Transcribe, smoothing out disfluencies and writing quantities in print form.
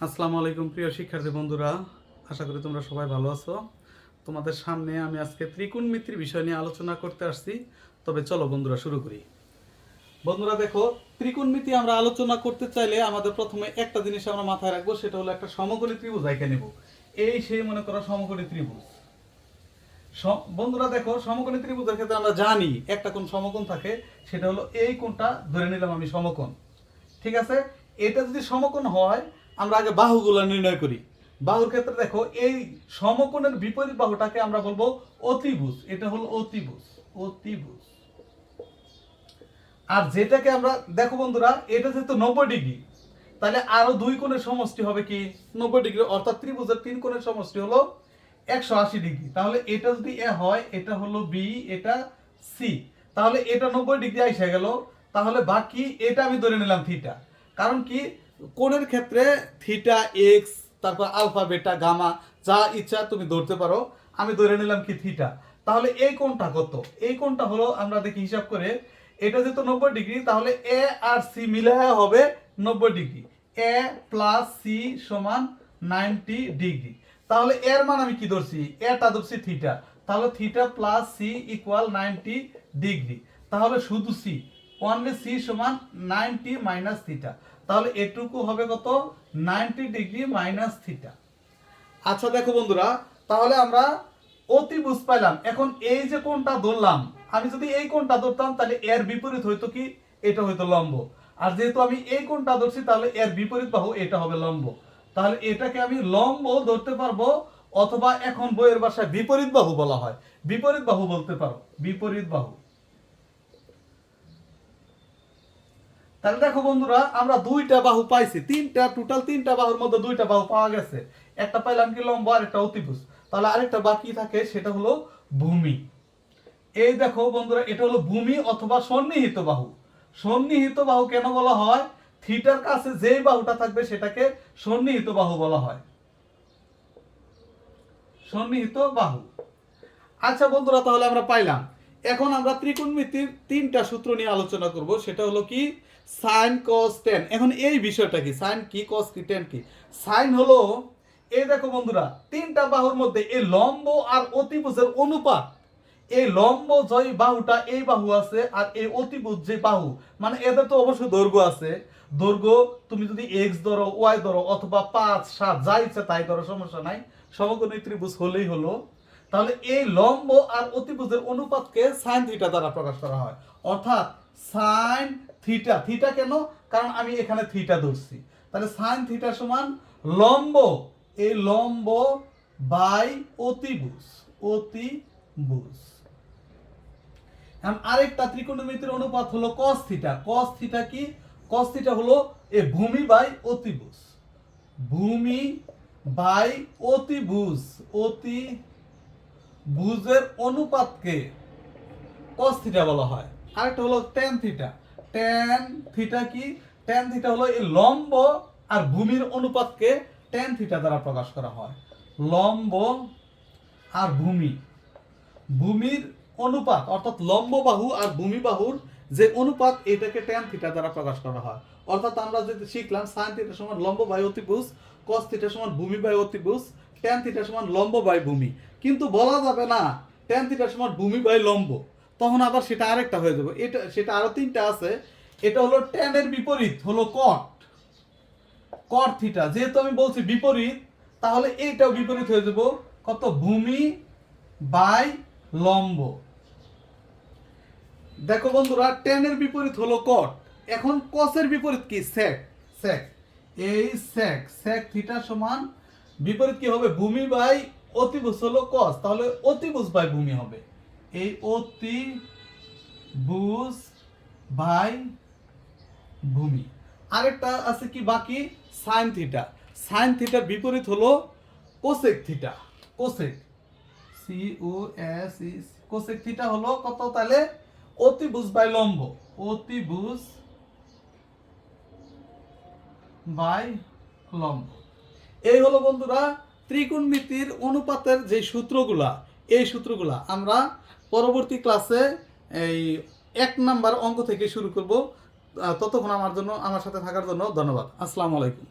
আসসালামু আলাইকুম প্রিয় শিক্ষার্থী বন্ধুরা, আশা করি তোমরা সবাই ভালো আছো। তোমাদের সামনে আমি আজকে ত্রিকোণমিতির বিষয় নিয়ে আলোচনা করতে আসছি। তবে চলো বন্ধুরা শুরু করি। বন্ধুরা দেখো, ত্রিকোণমিতি আমরা আলোচনা করতে চাইলে আমাদের প্রথমে একটা জিনিস আমরা মাথায় রাখবো, সেটা হলো একটা সমকোণী ত্রিভুজ আঁকে নেব। এই সেই মনে করো সমকোণী ত্রিভুজ। বন্ধুরা দেখো, সমকোণী ত্রিভুজের ক্ষেত্রে আমরা জানি একটা কোণ সমকোণ থাকে, সেটা হলো এই কোণটা ধরে নিলাম আমি সমকোণ। ঠিক আছে, এটা যদি সমকোণ হয় আমরা আগে বাহুগুলো নির্ণয় করি। বাহুর ক্ষেত্রে দেখো, এই সমকোণের বিপরীত বাহুটাকে আমরা বলবো অতিভুজ। এটা হলো অতিভুজ, অতিভুজ। আর যেটাকে আমরা দেখো বন্ধুরা, এটা যেহেতু 90 ডিগ্রি, তাহলে আরো দুই কোণের সমষ্টি হবে কি 90 ডিগ্রি, অর্থাৎ ত্রিভুজের তিন কোণের সমষ্টি হলো 180 ডিগ্রি। তাহলে এটা যদি এ হয়, এটা হলো বি, এটা সি, তাহলে এটা 90 ডিগ্রি আইসা গেল। তাহলে বাকি এটা আমি ধরে নিলাম থিটা। কারণ কি, কোণের ক্ষেত্রে থিটা, এক্স, তারপর আলফা, বেটা, গামা, যা ইচ্ছা তুমি ধরতে পারো। আমি ধরে নিলাম কি থিটা। তাহলে এই কোণটা কত? এই কোণটা হলো, আমরা দেখি হিসাব করে, এটা যেহেতু 90 ডিগ্রি, তাহলে এ আর সি মিলে হবে 90 ডিগ্রি। এ প্লাস সি সমান 90 ডিগ্রি। তাহলে এর মান আমি কি ধরছি? এটা ধরছি থিটা। তাহলে theta plus C equal 90 degree. তাহলে শুধু সি, অনলি সি সমান 90 মাইনাস থিটা। তাহলে এটুকু হবে কত? 90 ডিগ্রি মাইনাস থিটা। আচ্ছা দেখো বন্ধুরা, তাহলে আমরা অতিভুজ পাইলাম। এখন এই যে কোণটা ধরলাম, আমি যদি এই কোণটা ধরতাম তাহলে এর বিপরীত হইতো কি? এটা হইতো লম্ব। আর যেহেতু আমি এই কোণটা ধরছি, তাহলে এর বিপরীত বাহু এটা হবে লম্ব। তাহলে এটাকে আমি লম্ব ধরতে পারবো, অথবা এখন বইয়ের ভাষায় বিপরীত বাহু বলা হয়। বিপরীত বাহু বলতে পারো, বিপরীত বাহু। তাহলে দেখো বন্ধুরা, আমরা দুইটা বাহু পাইছি, টোটাল তিনটা বাহুর মধ্যে দুইটা বাহু পাওয়া গেছে। একটা পাইলাম কি লম্ব, আর একটা অতিভুজ। তাহলে আরেকটা বাকি থাকে, সেটা হলো ভূমি। এই দেখো বন্ধুরা, এটা হলো ভূমি অথবা সন্নিহিত বাহু। সন্নিহিত বাহু কেন বলা হয়? থিটার কাছে যেই বাহুটা থাকবে সেটাকে সন্নিহিত বাহু বলা হয়, সন্নিহিত বাহু। আচ্ছা বন্ধুরা, তাহলে আমরা পাইলাম। এখন আমরা ত্রিকোণমিতির তিনটা সূত্র নিয়ে আলোচনা করব, সেটা হলো কি সাইন কস টেন। এখন এই বিষয়টা কি, সাইন কি, কস কি, টেন কি? সাইন হলো, এই দেখো বন্ধুরা, তিনটা বাহুর মধ্যে এই লম্ব আর অতিভুজের অনুপাত। এই লম্ব যে বাহুটা, এই বাহু আছে, আর এই অতিভুজ যে বাহু, মানে এদের তো অবশ্যই দৈর্ঘ্য আছে। দৈর্ঘ্য তুমি যদি এক্স ধরো, ওয়াই ধরো, অথবা 5, 7 যা ইচ্ছা তাই ধরো, সমস্যা নাই। সমকোণী ত্রিভুজ হলেই হলো। তাহলে এই লম্ব আর অতিভুজের অনুপাতকে সাইন থিটা দ্বারা প্রকাশ করা হয়। অর্থাৎ সাইন থিটা। থিটা কেন? কারণ আমি এখানে থিটা ধরছি। তাহলে সাইন থিটা সমান লম্ব, এই লম্ব বাই অতিভুজ, অতিভুজ। এখন আরেকটা ত্রিকোণমিতির অনুপাত হলো cos থিটা। cos থিটা কি? cos থিটা হলো এ ভূমি বাই অতিভুজ, ভূমি বাই অতিভুজ। অতিভুজের অনুপাতকে cos থিটা বলা হয়। আরেকটা হলো tan থিটা। tan থিটা কি? tan থিটা হলো এই লম্ব আর ভূমির অনুপাতকে tan থিটা দ্বারা প্রকাশ করা হয়। লম্ব আর ভূমি, ভূমির অনুপাত, অর্থাৎ লম্ব বাহু আর ভূমি বাহুর যে অনুপাত, এটাকে ট্যান থিটা দ্বারা প্রকাশ করা হয়। অর্থাৎ আমরা যদি শিখলাম সাইন থিটা সমান লম্ব বাই অতিভুজ, কস থিটা সমান ভূমি বাই অতিভুজ, ট্যান থিটা সমান লম্ব বাই ভূমি। কিন্তু বলা যাবে না ট্যান থিটা সমান ভূমি বাই লম্ব, তখন আবার সেটা আরেকটা হয়ে যাবে। এটা সেটা আরো তিনটা আছে। এটা হলো ট্যানের বিপরীত হলো কট, কট থিটা। যেহেতু আমি বলছি বিপরীত, তাহলে এইটাও বিপরীত হয়ে যাব, কত? ভূমি বাই লম্ব। দেখো বন্ধুরা, টেনের বিপরীত হলো কট। এখন কসের বিপরীত কি? সেক। সেক, এই সেক, সেক থিটা সমান বিপরীত কি হবে? ভূমি বাই অতিভুজ হলো কস, তাহলে অতিভুজ বাই ভূমি হবে। এই অতিভুজ বাই ভূমি। আরেকটা আছে কি বাকি? Sine theta. সাইন থিটার বিপরীত হলো কোসেক থিটা। কোসেক, সি ও এস ই, কোসেক থিটা হলো কত? তাহলে অতিভুজ বাই লম্ব, অতিভুজ বাই লম্ব। এই হলো বন্ধুরা ত্রিকোণমিতির অনুপাতের যে সূত্রগুলা। এই সূত্রগুলা আমরা পরবর্তী ক্লাসে এই 1 নাম্বার অঙ্ক থেকে শুরু করব। ততক্ষণ আমার সাথে থাকার জন্য ধন্যবাদ। আসসালামু আলাইকুম।